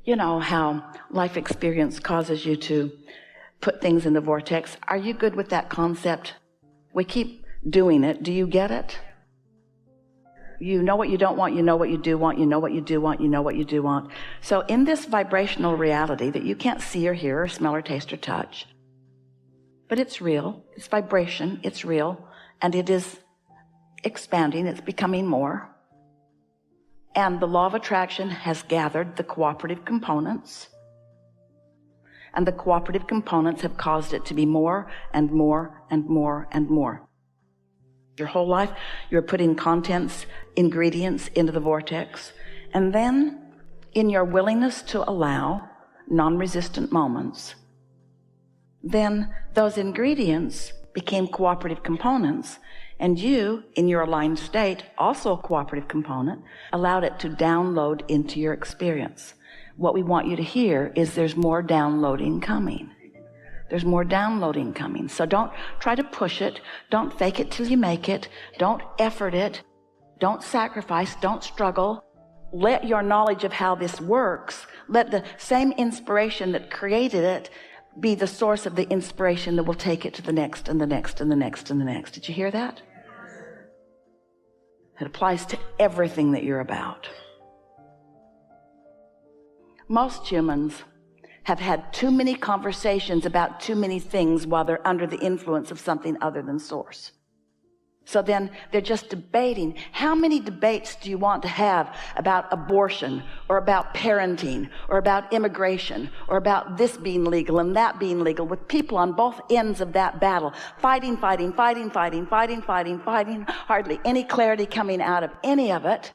You know how life experience causes you to put things in the vortex. Are you good with that concept? We keep doing it. Do you get it? You know what you don't want, you know what you do want, you know what you do want, you know what you do want. So in this vibrational reality that you can't see or hear or smell or taste or touch, but it's real, it's vibration, it's real, and it is expanding, it's becoming more. And the law of attraction has gathered the cooperative components, and the cooperative components have caused it to be more and more and more and more. Your whole life, you're putting contents, ingredients into the vortex, and then in your willingness to allow non-resistant moments, then those ingredients became cooperative components, and you, in your aligned state, also a cooperative component, allowed it to download into your experience. What we want you to hear is there's more downloading coming. There's more downloading coming. So don't try to push it. Don't fake it till you make it. Don't effort it. Don't sacrifice. Don't struggle. Let your knowledge of how this works, let the same inspiration that created it be the source of the inspiration that will take it to the next and the next and the next and the next. Did you hear that? It applies to everything that you're about. Most humans have had too many conversations about too many things while they're under the influence of something other than source. So then they're just debating. How many debates do you want to have about abortion or about parenting or about immigration or about this being legal and that being legal, with people on both ends of that battle, fighting, hardly any clarity coming out of any of it?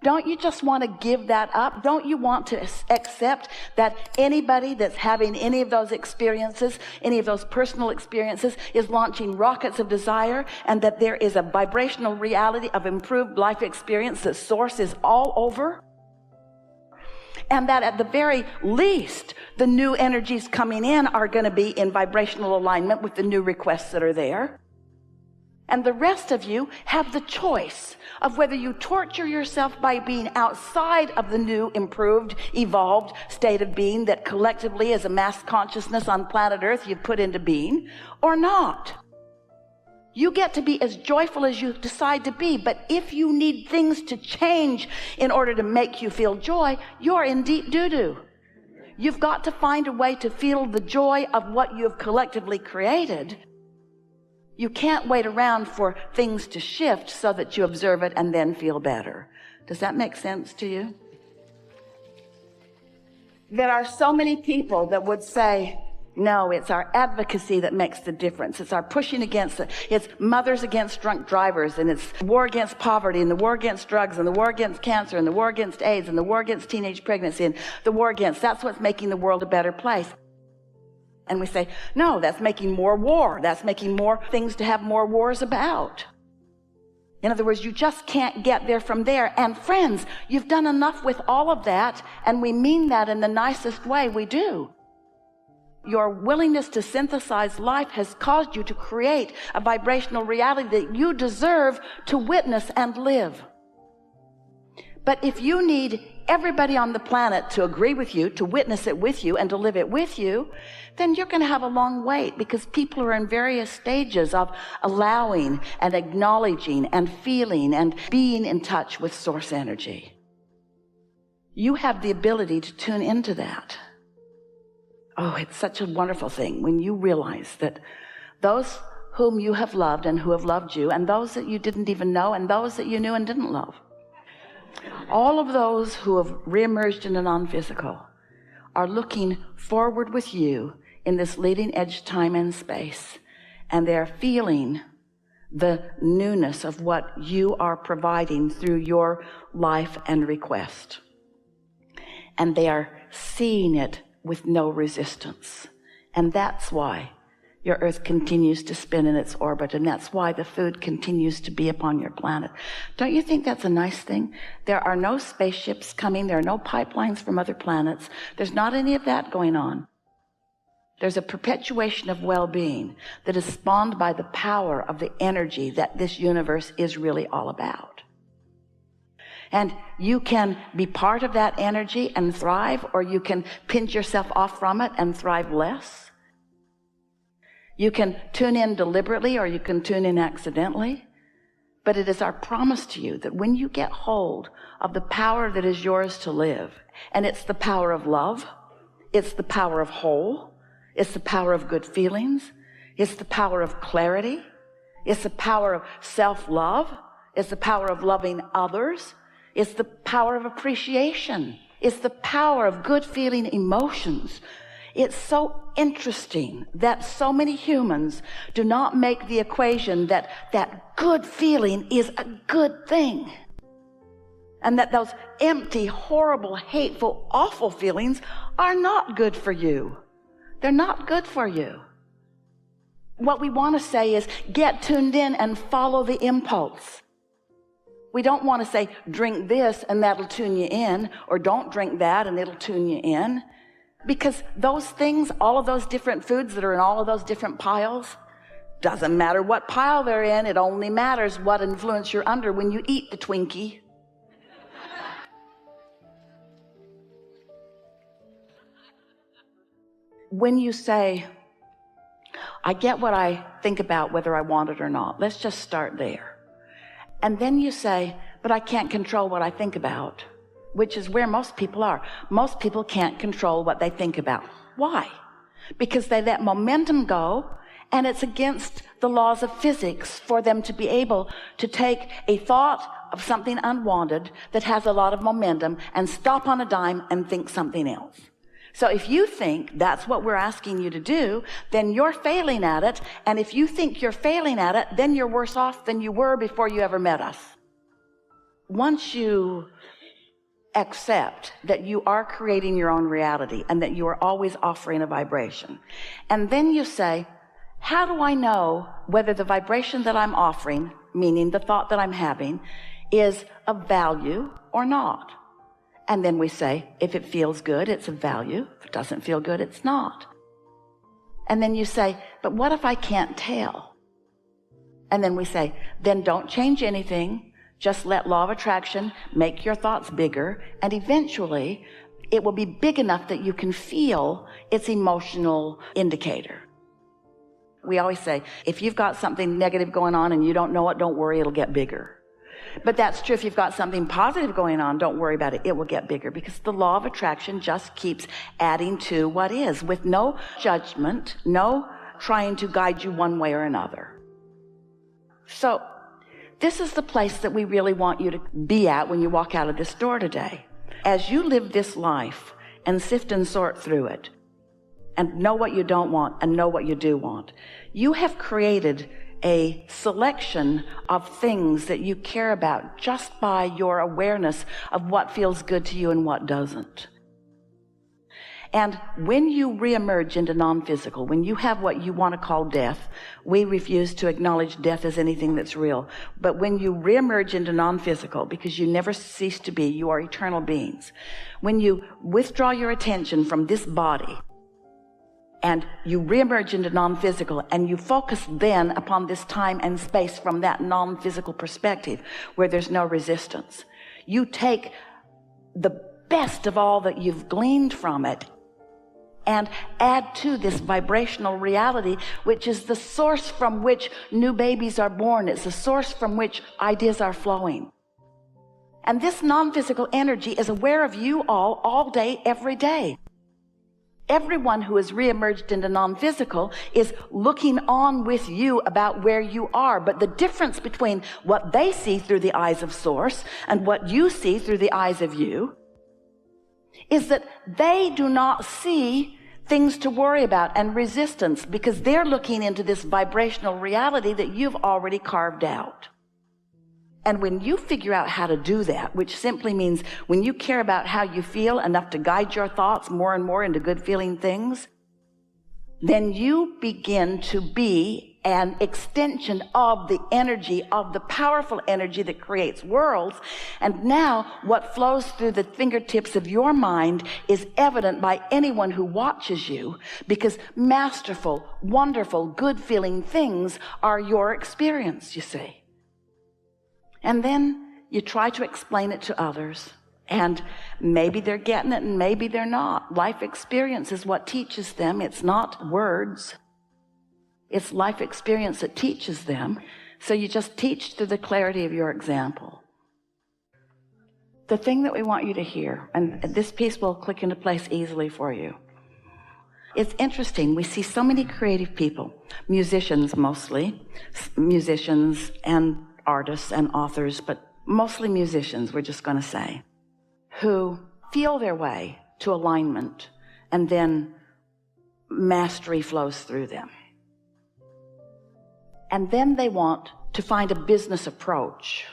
Don't you just want to give that up? Don't you want to accept that anybody that's having any of those experiences, any of those personal experiences, is launching rockets of desire, and that there is a vibrational reality of improved life experience that source is all over? And that at the very least, the new energies coming in are going to be in vibrational alignment with the new requests that are there. And the rest of you have the choice of whether you torture yourself by being outside of the new, improved, evolved state of being that collectively as a mass consciousness on planet Earth you've put into being, or not. You get to be as joyful as you decide to be, but if you need things to change in order to make you feel joy, you're in deep doo-doo. You've got to find a way to feel the joy of what you've collectively created. You can't wait around for things to shift so that you observe it and then feel better. Does that make sense to you? There are so many people that would say, no, it's our advocacy that makes the difference. It's our pushing against it. It's mothers against drunk drivers, and it's war against poverty, and the war against drugs, and the war against cancer, and the war against AIDS, and the war against teenage pregnancy, and the war against, that's what's making the world a better place. And we say, no, that's making more war. That's making more things to have more wars about. In other words, you just can't get there from there. And friends, you've done enough with all of that, and we mean that in the nicest way we do. Your willingness to synthesize life has caused you to create a vibrational reality that you deserve to witness and live. But if you need everybody on the planet to agree with you, to witness it with you, and to live it with you, then you're going to have a long wait, because people are in various stages of allowing and acknowledging and feeling and being in touch with source energy. You have the ability to tune into that. Oh, it's such a wonderful thing when you realize that those whom you have loved and who have loved you, and those that you didn't even know, and those that you knew and didn't love, all of those who have reemerged in the non-physical are looking forward with you in this leading edge time and space, and they're feeling the newness of what you are providing through your life and request. And they are seeing it with no resistance. And that's why your Earth continues to spin in its orbit, and that's why the food continues to be upon your planet. Don't you think that's a nice thing? There are no spaceships coming. There are no pipelines from other planets. There's not any of that going on. There's a perpetuation of well-being that is spawned by the power of the energy that this universe is really all about. And you can be part of that energy and thrive, or you can pinch yourself off from it and thrive less. You can tune in deliberately, or you can tune in accidentally. But it is our promise to you that when you get hold of the power that is yours to live, and it's the power of love, it's the power of whole, it's the power of good feelings, it's the power of clarity, it's the power of self-love, it's the power of loving others, it's the power of appreciation, it's the power of good feeling emotions. It's so interesting that so many humans do not make the equation that good feeling is a good thing, and that those empty, horrible, hateful, awful feelings are not good for you. They're not good for you. What we want to say is get tuned in and follow the impulse. We don't want to say drink this and that'll tune you in, or don't drink that and it'll tune you in. Because those things, all of those different foods that are in all of those different piles, doesn't matter what pile they're in, it only matters what influence you're under when you eat the Twinkie. When you say, I get what I think about whether I want it or not, let's just start there. And then you say, but I can't control what I think about, which is where most people are. Most people can't control what they think about. Why? Because they let momentum go, and it's against the laws of physics for them to be able to take a thought of something unwanted that has a lot of momentum and stop on a dime and think something else. So if you think that's what we're asking you to do, then you're failing at it. And if you think you're failing at it, then you're worse off than you were before you ever met us. Once you accept that you are creating your own reality and that you are always offering a vibration, and then you say, how do I know whether the vibration that I'm offering, meaning the thought that I'm having, is of value or not? And then we say, if it feels good, it's of value. If it doesn't feel good, it's not. And then you say, but what if I can't tell? And then we say, then don't change anything. Just let law of attraction make your thoughts bigger. And eventually, it will be big enough that you can feel its emotional indicator. We always say, if you've got something negative going on and you don't know it, don't worry, it'll get bigger. But that's true. If you've got something positive going on, don't worry about it. It will get bigger, because the law of attraction just keeps adding to what is, with no judgment, no trying to guide you one way or another. So this is the place that we really want you to be at when you walk out of this door today. As you live this life and sift and sort through it and know what you don't want and know what you do want, you have created a selection of things that you care about just by your awareness of what feels good to you and what doesn't. And when you reemerge into non-physical, when you have what you want to call death, we refuse to acknowledge death as anything that's real. But when you reemerge into non-physical, because you never cease to be, you are eternal beings. When you withdraw your attention from this body, and you reemerge into non-physical, and you focus then upon this time and space from that non-physical perspective where there's no resistance. You take the best of all that you've gleaned from it and add to this vibrational reality, which is the source from which new babies are born. It's the source from which ideas are flowing. And this non-physical energy is aware of you all day, every day. Everyone who has reemerged into non-physical is looking on with you about where you are. But the difference between what they see through the eyes of Source and what you see through the eyes of you is that they do not see things to worry about and resistance, because they're looking into this vibrational reality that you've already carved out. And when you figure out how to do that, which simply means when you care about how you feel enough to guide your thoughts more and more into good feeling things, then you begin to be an extension of the energy, of the powerful energy that creates worlds. And now what flows through the fingertips of your mind is evident by anyone who watches you, because masterful, wonderful, good feeling things are your experience, you see. And then you try to explain it to others, and maybe they're getting it and maybe they're not. Life experience is what teaches them. It's not words. It's life experience that teaches them. So you just teach through the clarity of your example. The thing that we want you to hear, and this piece will click into place easily for you. It's interesting. We see so many creative people, musicians mostly, musicians and artists and authors, but mostly musicians, we're just going to say, who feel their way to alignment, and then mastery flows through them. And then they want to find a business approach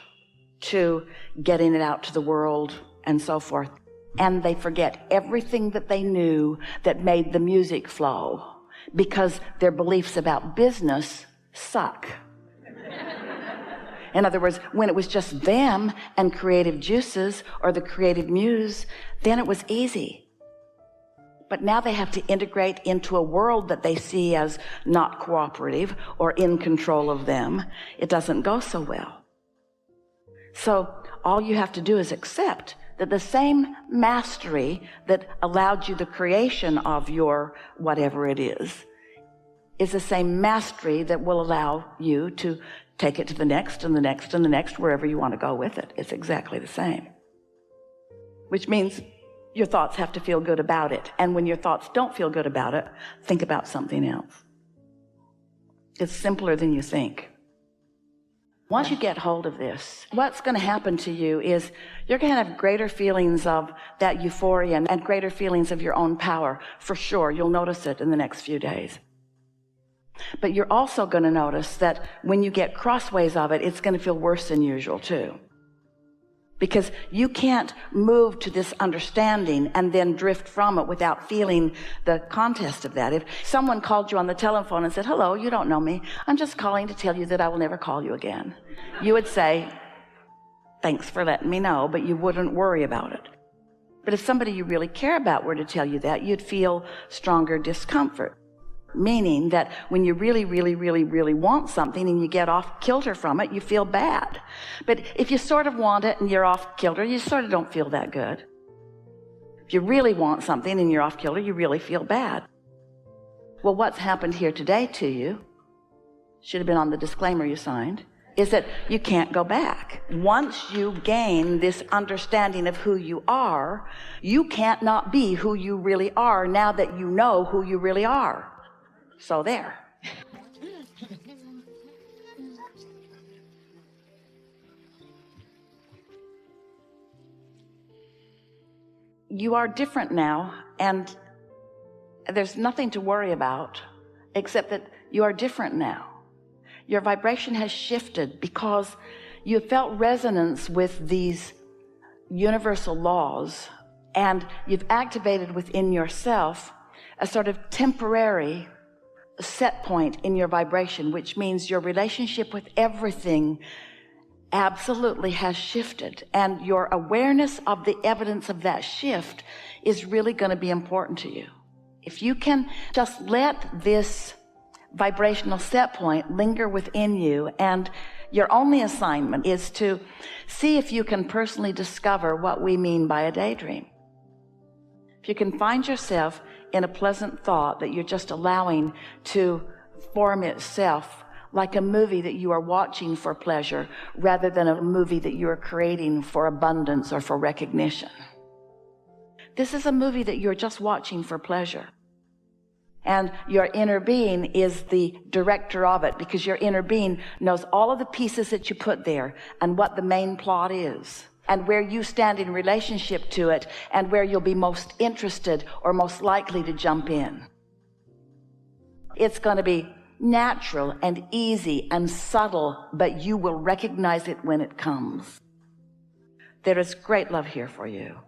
to getting it out to the world and so forth. And they forget everything that they knew that made the music flow, because their beliefs about business suck. In other words, when it was just them and creative juices or the creative muse, then it was easy. But now they have to integrate into a world that they see as not cooperative or in control of them. It doesn't go so well. So all you have to do is accept that the same mastery that allowed you the creation of your whatever it is the same mastery that will allow you to take it to the next and the next and the next, wherever you want to go with it. It's exactly the same. Which means your thoughts have to feel good about it. And when your thoughts don't feel good about it, think about something else. It's simpler than you think. Once you get hold of this, what's going to happen to you is you're going to have greater feelings of that euphoria and greater feelings of your own power. For sure, you'll notice it in the next few days. But you're also going to notice that when you get crossways of it, it's going to feel worse than usual too. Because you can't move to this understanding and then drift from it without feeling the contest of that. If someone called you on the telephone and said, "Hello, you don't know me. I'm just calling to tell you that I will never call you again," you would say, "Thanks for letting me know," but you wouldn't worry about it. But if somebody you really care about were to tell you that, you'd feel stronger discomfort. Meaning that when you really, really, really, really want something and you get off kilter from it, you feel bad. But if you sort of want it and you're off kilter, you sort of don't feel that good. If you really want something and you're off kilter, you really feel bad. Well, what's happened here today to you, should have been on the disclaimer you signed, is that you can't go back. Once you gain this understanding of who you are, you can't not be who you really are now that you know who you really are. So there. You are different now, and there's nothing to worry about except that you are different now. Your vibration has shifted because you felt resonance with these universal laws, and you've activated within yourself a sort of temporary set point in your vibration, which means your relationship with everything absolutely has shifted, and your awareness of the evidence of that shift is really going to be important to you. If you can just let this vibrational set point linger within you, and your only assignment is to see if you can personally discover what we mean by a daydream. If you can find yourself in a pleasant thought that you're just allowing to form itself like a movie that you are watching for pleasure rather than a movie that you are creating for abundance or for recognition. This is a movie that you're just watching for pleasure. And your inner being is the director of it, because your inner being knows all of the pieces that you put there and what the main plot is, and where you stand in relationship to it, and where you'll be most interested or most likely to jump in. It's going to be natural and easy and subtle, but you will recognize it when it comes. There is great love here for you.